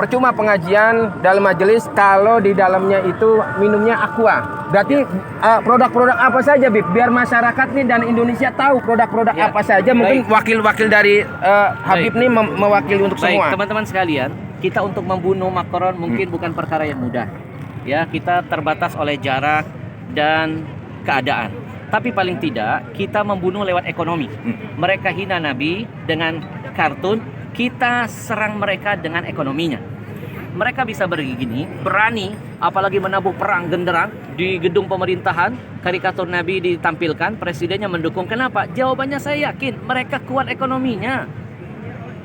Percuma pengajian dalam majelis kalau di dalamnya itu minumnya aqua. Berarti produk-produk apa saja, Bib? Biar masyarakat nih dan Indonesia tahu produk-produk apa saja. Mungkin wakil-wakil dari Habib nih mewakili untuk semua. Teman-teman sekalian, kita untuk membunuh Macron mungkin bukan perkara yang mudah. Ya, kita terbatas oleh jarak dan keadaan. Tapi paling tidak kita membunuh lewat ekonomi. Mereka hina Nabi dengan kartun, kita serang mereka dengan ekonominya. Mereka bisa begini, berani, apalagi menabuh perang genderang di gedung pemerintahan, karikatur Nabi ditampilkan, presidennya mendukung. Kenapa? Jawabannya saya yakin, mereka kuat ekonominya.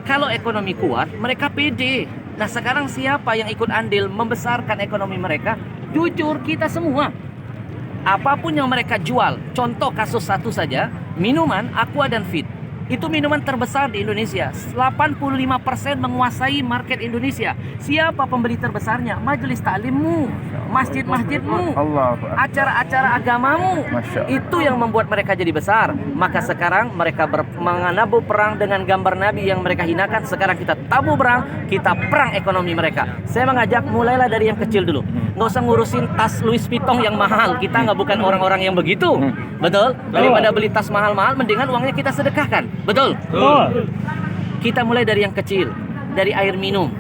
Kalau ekonomi kuat, mereka pede. Nah sekarang siapa yang ikut andil membesarkan ekonomi mereka? Jujur kita semua. Apapun yang mereka jual, contoh kasus satu saja, minuman, aqua dan fit. Itu minuman terbesar di Indonesia. 85% menguasai market Indonesia. Siapa pembeli terbesarnya? Majelis taklimmu, masjid-masjidmu, acara-acara agamamu. Itu yang membuat mereka jadi besar. Maka sekarang mereka menabuh perang dengan gambar Nabi yang mereka hinakan. Sekarang kita tabuh perang, kita perang ekonomi mereka. Saya mengajak mulailah dari yang kecil dulu. Nggak usah ngurusin tas Louis Vuitton yang mahal. Kita nggak bukan orang-orang yang begitu. Betul? Daripada beli tas mahal-mahal, mendingan uangnya kita sedekahkan. Betul? Kita mulai dari yang kecil, dari air minum.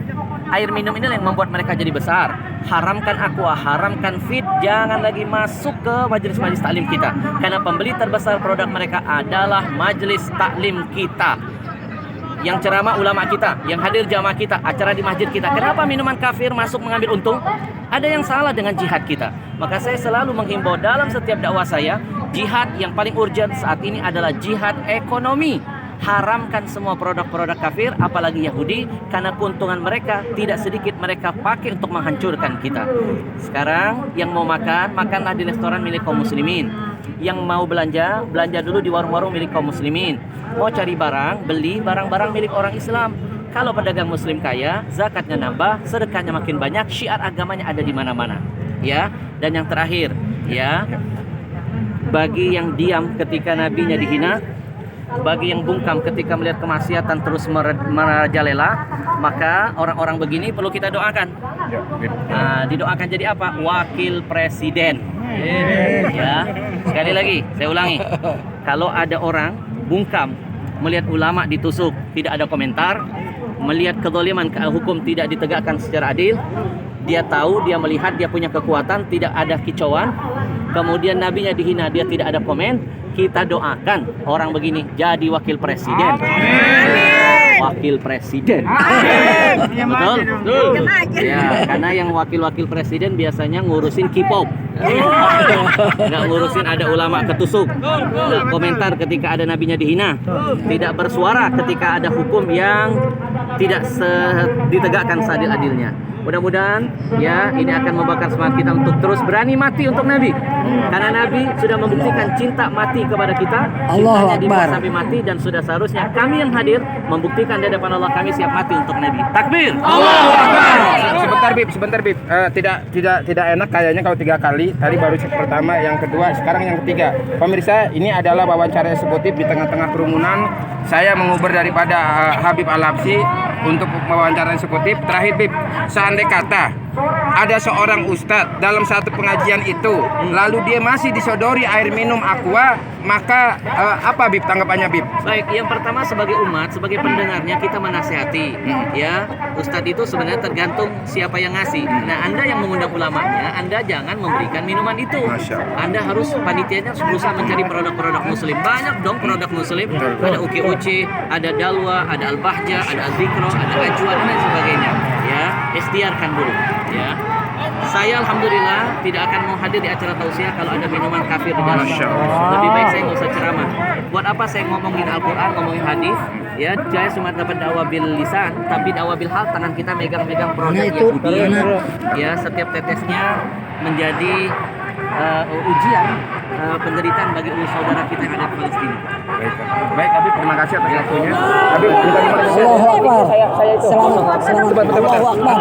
Air minum ini yang membuat mereka jadi besar. Haramkan aqua, haramkan fit, jangan lagi masuk ke majelis-majelis taklim kita. Karena pembeli terbesar produk mereka adalah majelis taklim kita. Yang ceramah ulama kita, yang hadir jamaah kita, acara di masjid kita. Kenapa minuman kafir masuk mengambil untung? Ada yang salah dengan jihad kita. Maka saya selalu menghimbau dalam setiap dakwah saya, jihad yang paling urgent saat ini adalah jihad ekonomi. Haramkan semua produk-produk kafir, apalagi Yahudi, karena keuntungan mereka tidak sedikit mereka pakai untuk menghancurkan kita. Sekarang yang mau makan, makanlah di restoran milik kaum muslimin. Yang mau belanja, belanja dulu di warung-warung milik kaum muslimin. Mau cari barang, beli barang-barang milik orang Islam. Kalau pedagang muslim kaya, zakatnya nambah, sedekahnya makin banyak, syiar agamanya ada di mana-mana. Ya, dan yang terakhir, ya, bagi yang diam ketika nabinya dihina, bagi yang bungkam ketika melihat kemaksiatan terus merajalela, maka orang-orang begini perlu kita doakan. Nah, didoakan jadi apa? Wakil presiden. Ya, sekali lagi saya ulangi. Kalau ada orang bungkam melihat ulama ditusuk, tidak ada komentar, melihat kezaliman hukum tidak ditegakkan secara adil, dia tahu, dia melihat, dia punya kekuatan, tidak ada kicauan, kemudian nabinya dihina, dia tidak ada komen, kita doakan orang begini jadi wakil presiden. Wakil presiden. Betul? Ya, karena yang wakil-wakil presiden biasanya ngurusin K-pop. Nggak ngurusin ada ulama ketusuk, nggak komentar ketika ada nabinya dihina, tidak bersuara ketika ada hukum yang tidak ditegakkan seadil-adilnya. Mudah-mudahan ya ini akan membakar semangat kita untuk terus berani mati untuk Nabi. Karena Nabi sudah membuktikan cinta mati kepada kita, cintanya dibuat sampai mati, dan sudah seharusnya kami yang hadir membuktikan di hadapan Allah kami siap mati untuk Nabi. Takbir. Allahu Akbar. Sebentar Bib. Tidak enak kayaknya kalau 3 kali. Tadi baru pertama, yang kedua, sekarang yang ketiga. Pemirsa, ini adalah wawancara eksekutif di tengah-tengah kerumunan. Saya menguber daripada Habib Al-Habsyi untuk wawancara eksekutif. Terakhir Bib, seandai kata ada seorang ustadz dalam satu pengajian itu, lalu dia masih disodori air minum aqua, maka apa Bib tanggapannya Bib? Baik, yang pertama sebagai umat, sebagai pendengarnya kita menasihati. Ya, ustadz itu sebenarnya tergantung siapa yang ngasih. Nah, Anda yang mengundang ulamanya, Anda jangan memberikan minuman itu. Anda harus, panitianya harus berusaha mencari produk-produk muslim. Banyak dong produk muslim. Ada Uki-Uci, ada Dalwa, ada Al-Bahja, ada Al-Zikro, ada Ajwa, dan lain sebagainya. Ya, ikhtiarkan dulu. Ya, saya alhamdulillah tidak akan mau hadir di acara tausiah kalau ada minuman kafir di dalam. Lebih baik saya nggak usah ceramah. Buat apa saya ngomongin Al-Quran, ngomongin hadis? Ya, saya cuma dapat dakwah bil lisan, tapi dakwah bil hal, tangan kita megang-megang produk Yahudi. Ya, setiap tetesnya menjadi ujian, penderitaan bagi saudara kita yang ada di Palestina. Baik Habib, terima kasih atas waktunya. Habib, Allahu Akbar. Selamat. Allahu Akbar.